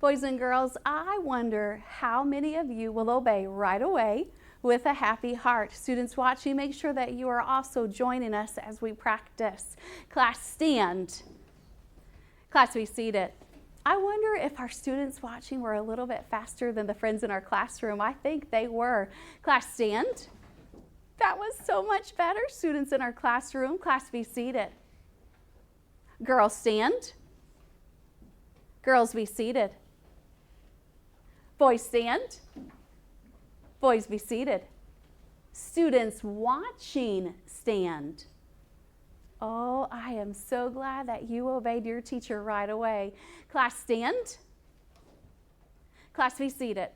Boys and girls, I wonder how many of you will obey right away with a happy heart. Students watching, make sure that you are also joining us as we practice. Class, stand. Class, be seated. I wonder if our students watching were a little bit faster than the friends in our classroom. I think they were. Class, stand. That was so much better, students in our classroom. Class, be seated. Girls, stand. Girls, be seated. Boys, stand. Boys, be seated. Students watching, stand. Oh, I am so glad that you obeyed your teacher right away. Class, stand. Class, be seated.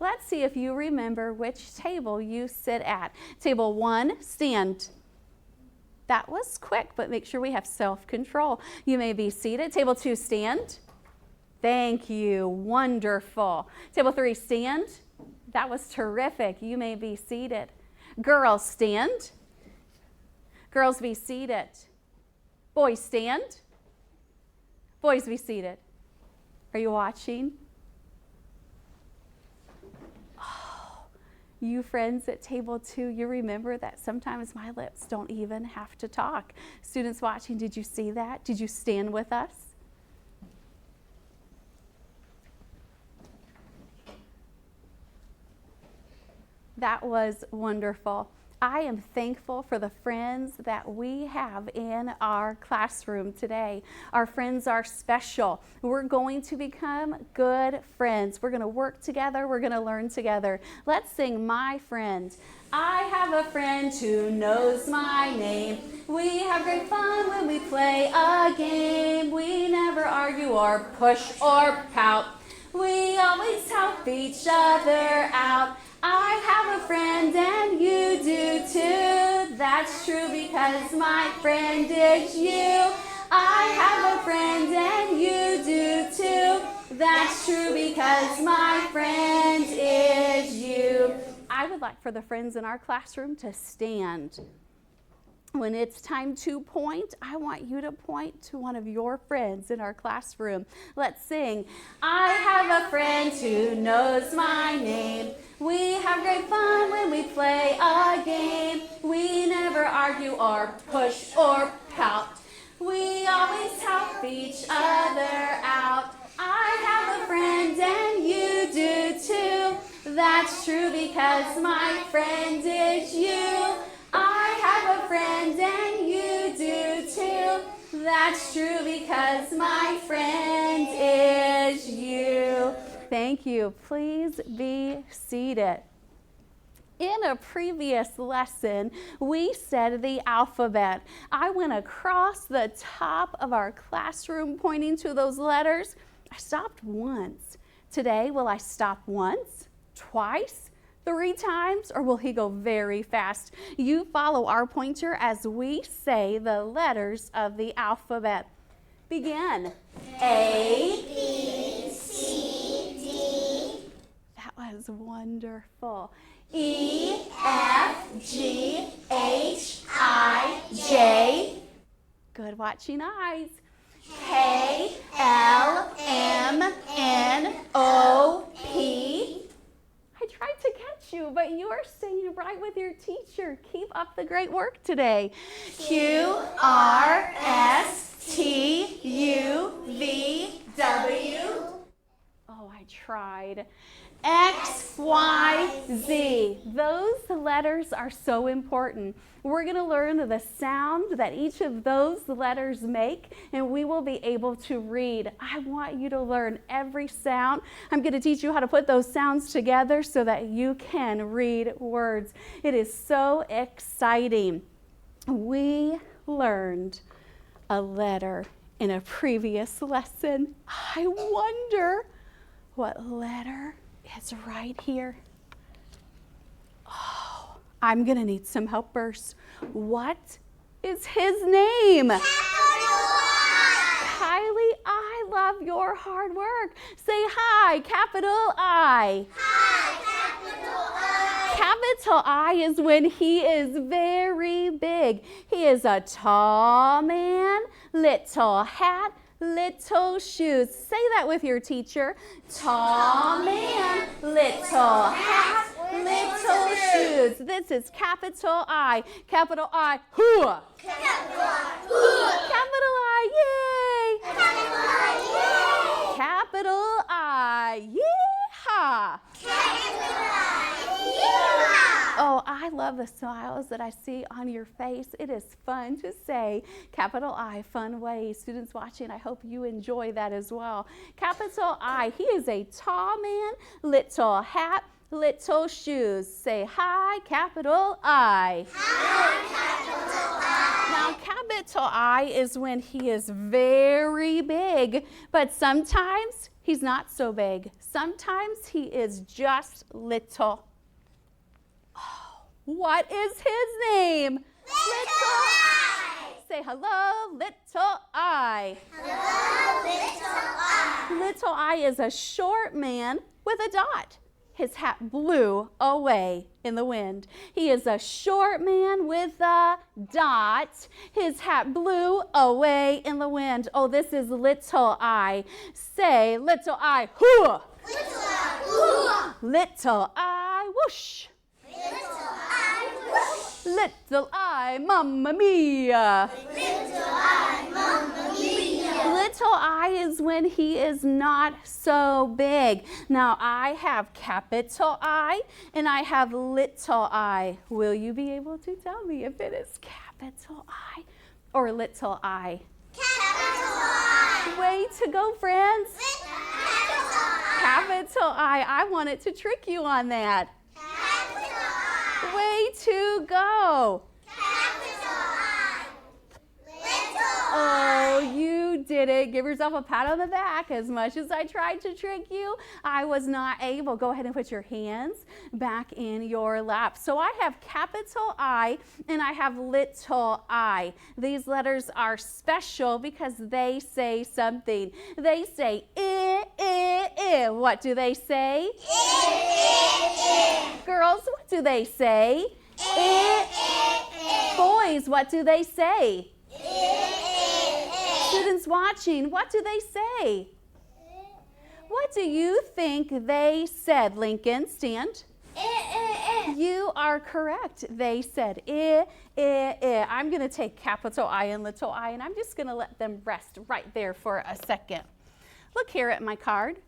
Let's see if you remember which table you sit at. Table 1, stand. That was quick, but make sure we have self-control. You may be seated. Table 2, stand. Thank you. Wonderful. Table 3, stand. That was terrific. You may be seated. Girls, stand. Girls, be seated. Boys, stand. Boys, be seated. Are you watching? Oh, you friends at table 2, you remember that sometimes my lips don't even have to talk. Students watching, did you see that? Did you stand with us? That was wonderful. I am thankful for the friends that we have in our classroom today. Our friends are special. We're going to become good friends. We're going to work together. We're going to learn together. Let's sing My Friend. I have a friend who knows my name. We have great fun when we play a game. We never argue or push or pout. We always help each other out. I have a friend and you do too. That's true because my friend is you. I have a friend and you do too. That's true because my friend is you. I would like for the friends in our classroom to stand. When it's time to point, I want you to point to one of your friends in our classroom. Let's sing. I have a friend who knows my name. We have great fun when we play a game. We never argue or push or pout. We always help each other out. I have a friend and you do too. That's true because my friend is you. I have a friend and you do too. That's true because my friend is you. Thank you. Please be seated. In a previous lesson, we said the alphabet. I went across the top of our classroom pointing to those letters. I stopped once. Today, will I stop once, twice, 3 times, or will he go very fast? You follow our pointer as we say the letters of the alphabet. Begin. A, B, C, D. That was wonderful. E, F, G, H, I, J. Good watching eyes. K, L, M, N, O, P. I tried to catch you, but you are staying right with your teacher. Keep up the great work today. Q, R, S, T, U, V, W. Oh, I tried. X, Y, Z. Those letters are so important. We're going to learn the sound that each of those letters make, and we will be able to read. I want you to learn every sound. I'm going to teach you how to put those sounds together so that you can read words. It is so exciting. We learned a letter in a previous lesson. I wonder what letter is right here. Oh, I'm gonna need some helpers. What is his name? Kylie, I love your hard work. Say hi, capital I. Hi, capital I. Capital I is when he is very big. He is a tall man, little hat, little shoes. Say that with your teacher. Tall man, little hat, little shoes. This is capital I. Capital I, hoo. Capital I, hoo. Capital I, yay. Capital I, yay. Capital I, yeehaw. Capital I, yeehaw. Oh, I love the smiles that I see on your face. It is fun to say capital I, fun ways. Students watching, I hope you enjoy that as well. Capital I, he is a tall man, little hat, little shoes. Say hi, capital I. Hi, capital I. Now, capital I is when he is very big, but sometimes he's not so big. Sometimes he is just little. What is his name? Little I. Say hello, little I. Hello, little I. Little I is a short man with a dot. His hat blew away in the wind. He is a short man with a dot. His hat blew away in the wind. Oh, this is little I. Say little I, hoo. Little I, hoo. Little I, whoosh. Little I, whoosh. Little I, mamma mia. Little I, mamma mia. Little I is when he is not so big. Now I have capital I and I have little I. Will you be able to tell me if it is capital I or little I? Capital I. Way to go, friends. Capital I. Capital I. I wanted to trick you on that. Capital I. Way to go. Capital I. Little Oh, you did it. Give yourself a pat on the back. As much as I tried to trick you, I was not able. Go ahead and put your hands back in your lap. So I have capital I and I have little I. These letters are special because they say something. They say I, I, I. What do they say? Girls, what do they say? Boys, what do they say? Students watching, what do they say? What do you think they said, Lincoln? Stand. You are correct. They said I. I'm going to take capital I and little I, and I'm just going to let them rest right there for a second. Look here at my card.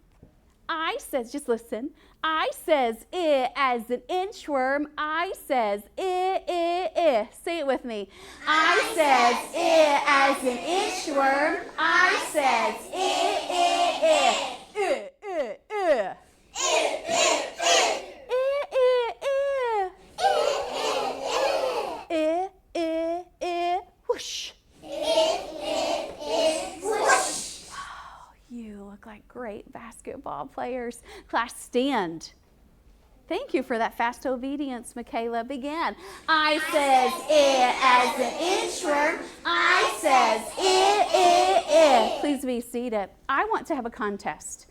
I says, just listen. I says I as an inchworm. I says I. Say it with me. I says I as an inchworm. I says I. Whoosh. You look like great basketball players. Class, stand. Thank you for that fast obedience, Michaela. Begin. I says I as an inchworm. I says I. Please be seated. I want to have a contest.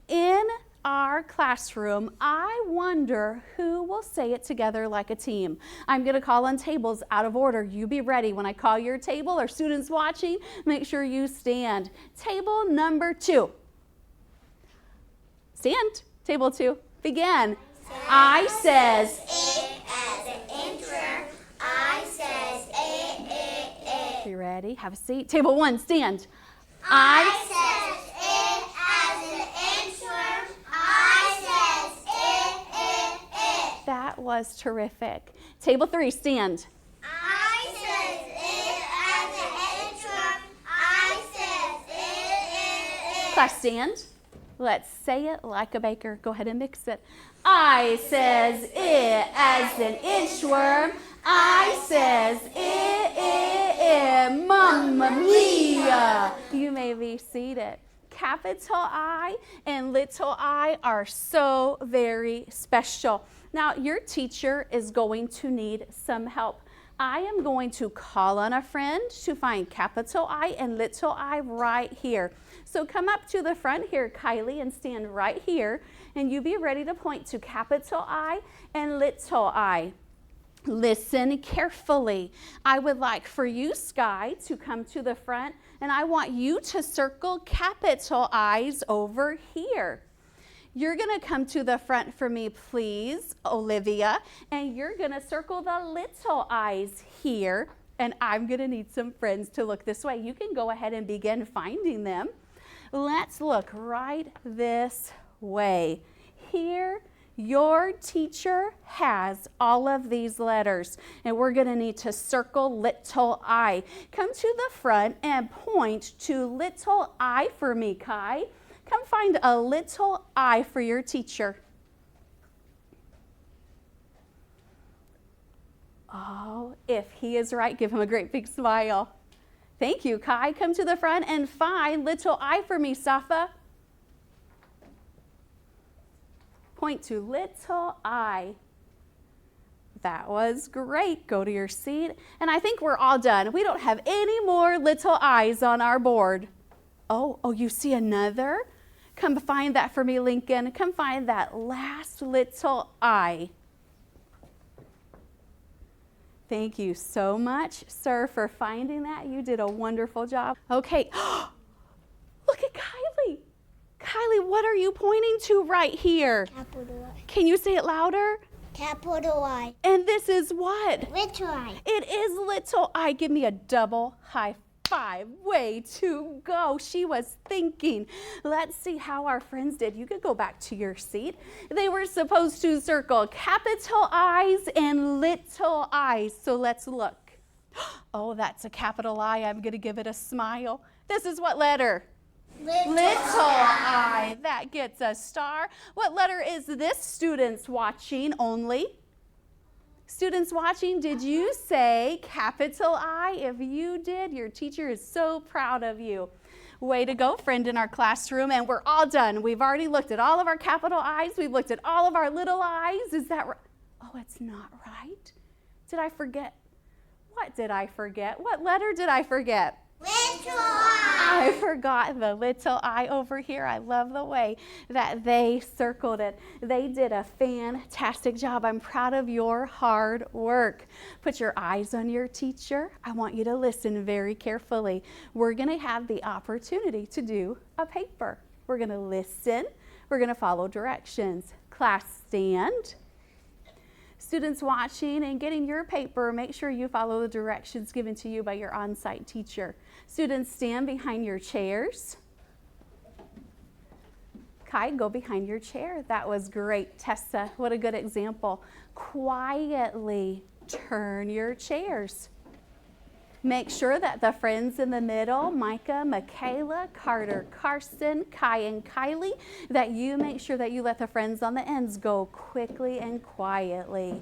In our classroom, I wonder who will say it together like a team. I'm going to call on tables out of order. You be ready. When I call your table or students watching, make sure you stand. Table number 2. Stand. Table 2. Begin. I says as an inchworm. I says You ready? Have a seat. Table 1. Stand. I says as an inchworm. I says That was terrific. Table 3. Stand. I says as an inchworm. I says Class, stand. Let's say it like a baker. Go ahead and mix it. I says as an inchworm. I says mamma mia. You may be seated. Capital I and little I are so very special. Now, your teacher is going to need some help. I am going to call on a friend to find capital I and little I right here. So come up to the front here, Kylie, and stand right here. And you be ready to point to capital I and little I. Listen carefully. I would like for you, Sky, to come to the front, and I want you to circle capital I's over here. You're going to come to the front for me, please, Olivia, and you're going to circle the little I's here, and I'm going to need some friends to look this way. You can go ahead and begin finding them. Let's look right this way. Here, your teacher has all of these letters, and we're going to need to circle little I. Come to the front and point to little I for me, Kai. Come find a little I for your teacher. Oh, if he is right, give him a great big smile. Thank you, Kai. Come to the front and find little I for me, Safa. Point to little I. That was great. Go to your seat. And I think we're all done. We don't have any more little I's on our board. Oh, you see another? Come find that for me, Lincoln. Come find that last little I. Thank you so much, sir, for finding that. You did a wonderful job. Okay. Look at Kylie. Kylie, what are you pointing to right here? Capital I. Can you say it louder? Capital I. And this is what? Little I. It is little I. Give me a double high five. Way to go. She was thinking. Let's see how our friends did. You could go back to your seat. They were supposed to circle capital I's and little I's. So let's look. Oh, that's a capital I. I'm going to give it a smile. This is what letter? Little I. That gets a star. What letter is this, students watching only? Students watching, did you say capital I? If you did, your teacher is so proud of you. Way to go, friend, in our classroom. And we're all done. We've already looked at all of our capital I's. We've looked at all of our little I's. Is that right? Oh, it's not right. Did I forget? What did I forget? What letter did I forget? Little I. I forgot the little I over here. I love the way that they circled it. They did a fantastic job. I'm proud of your hard work. Put your eyes on your teacher. I want you to listen very carefully. We're going to have the opportunity to do a paper. We're going to listen. We're going to follow directions. Class, stand. Students watching and getting your paper, make sure you follow the directions given to you by your on-site teacher. Students, stand behind your chairs. Kai, go behind your chair. That was great. Tessa, what a good example. Quietly turn your chairs. Make sure that the friends in the middle, Micah, Michaela, Carter, Carson, Kai, and Kylie, that you make sure that you let the friends on the ends go quickly and quietly.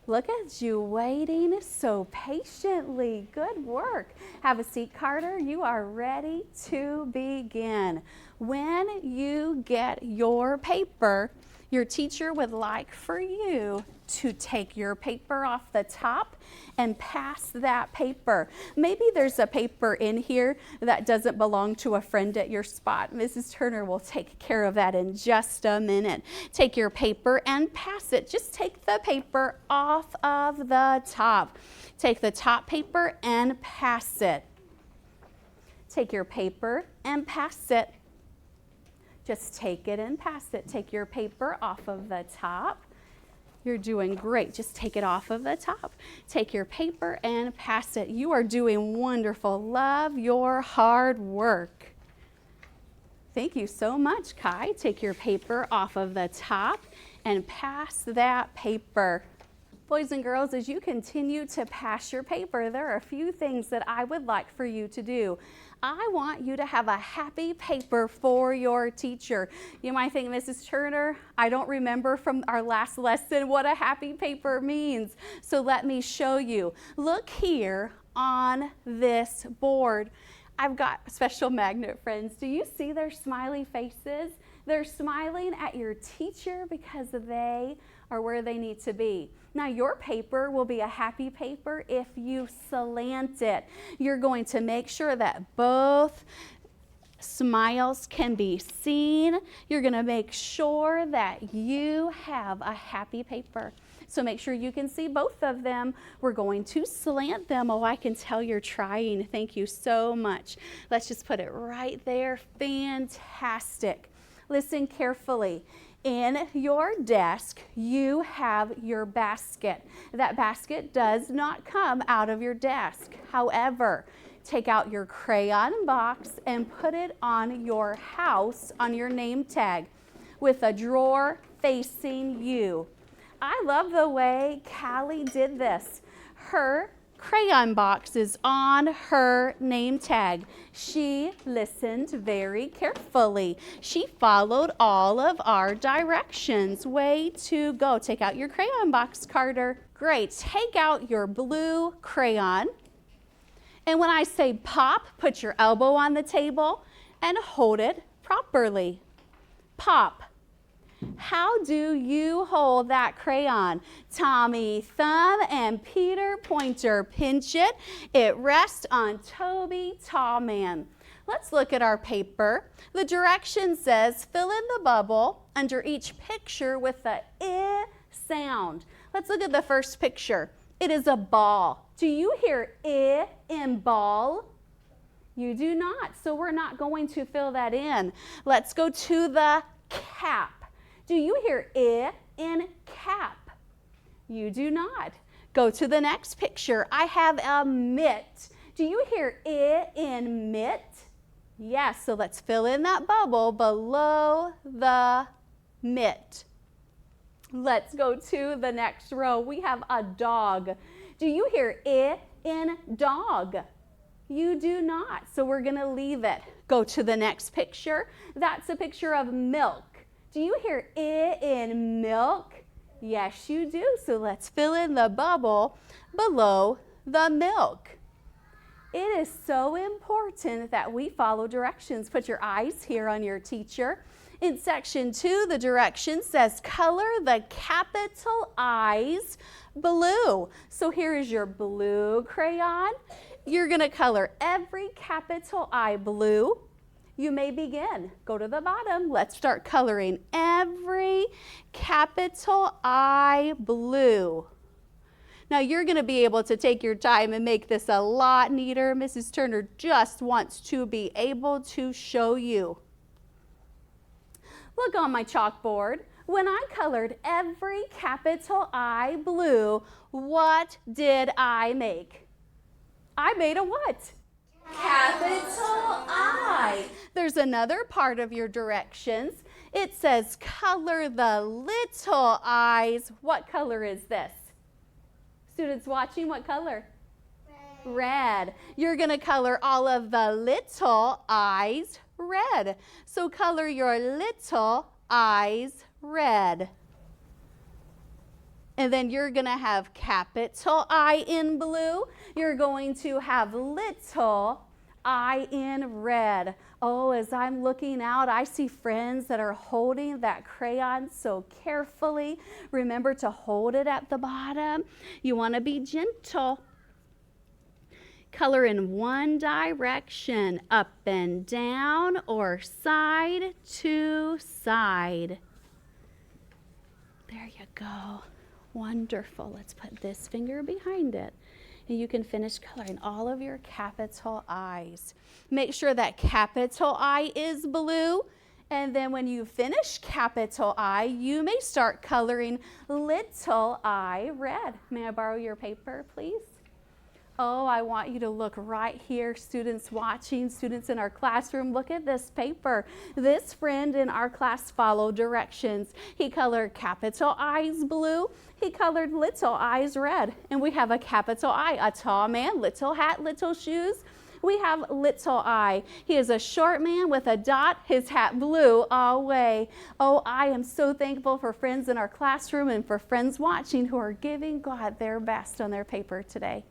Look at you waiting so patiently. Good work. Have a seat, Carter. You are ready to begin. When you get your paper, your teacher would like for you to take your paper off the top and pass that paper. Maybe there's a paper in here that doesn't belong to a friend at your spot. Mrs. Turner will take care of that in just a minute. Take your paper and pass it. Just take the paper off of the top. Take the top paper and pass it. Take your paper and pass it. Just take it and pass it. Take your paper off of the top. You're doing great. Just take it off of the top. Take your paper and pass it. You are doing wonderful. Love your hard work. Thank you so much, Kai. Take your paper off of the top and pass that paper. Boys and girls, as you continue to pass your paper, there are a few things that I would like for you to do. I want you to have a happy paper for your teacher. You might think, Mrs. Turner, I don't remember from our last lesson what a happy paper means. So let me show you. Look here on this board. I've got special magnet friends. Do you see their smiley faces? They're smiling at your teacher because they are where they need to be. Now your paper will be a happy paper if you slant it. You're going to make sure that both smiles can be seen. You're going to make sure that you have a happy paper. So make sure you can see both of them. We're going to slant them. Oh, I can tell you're trying. Thank you so much. Let's just put it right there. Fantastic. Listen carefully. In your desk, you have your basket. That basket does not come out of your desk. However, take out your crayon box and put it on your house, on your name tag, with a drawer facing you. I love the way Callie did this. Her crayon box is on her name tag. She listened very carefully. She followed all of our directions. Way to go. Take out your crayon box, Carter. Great. Take out your blue crayon. And when I say pop, put your elbow on the table and hold it properly. Pop. How do you hold that crayon? Tommy, thumb, and Peter, pointer. Pinch it. It rests on Toby, tall man. Let's look at our paper. The direction says fill in the bubble under each picture with the I sound. Let's look at the first picture. It is a ball. Do you hear I in ball? You do not, so we're not going to fill that in. Let's go to the cap. Do you hear I in cap? You do not. Go to the next picture. I have a mitt. Do you hear I in mitt? Yes, so let's fill in that bubble below the mitt. Let's go to the next row. We have a dog. Do you hear I in dog? You do not, so we're gonna leave it. Go to the next picture. That's a picture of milk. Do you hear I in milk? Yes, you do. So let's fill in the bubble below the milk. It is so important that we follow directions. Put your eyes here on your teacher. In section 2, the direction says color the capital I's blue. So here is your blue crayon. You're going to color every capital I blue. You may begin. Go to the bottom. Let's start coloring every capital I blue. Now you're going to be able to take your time and make this a lot neater. Mrs. Turner just wants to be able to show you. Look on my chalkboard. When I colored every capital I blue, what did I make? I made a what? Capital I. There's another part of your directions. It says color the little I's. What color is this? Students watching, what color? Red. You're going to color all of the little I's red. So color your little I's red. And then you're going to have capital I in blue. You're going to have little I in red. Oh, as I'm looking out, I see friends that are holding that crayon so carefully. Remember to hold it at the bottom. You want to be gentle. Color in one direction, up and down or side to side. There you go. Wonderful. Let's put this finger behind it. And you can finish coloring all of your capital I's. Make sure that capital I is blue. And then when you finish capital I, you may start coloring little I red. May I borrow your paper, please? Oh, I want you to look right here, students watching, students in our classroom. Look at this paper. This friend in our class followed directions. He colored capital I's blue. He colored little I's red. And we have a capital I, a tall man, little hat, little shoes. We have little I. He is a short man with a dot, his hat blue all way. Oh, I am so thankful for friends in our classroom and for friends watching who are giving God their best on their paper today.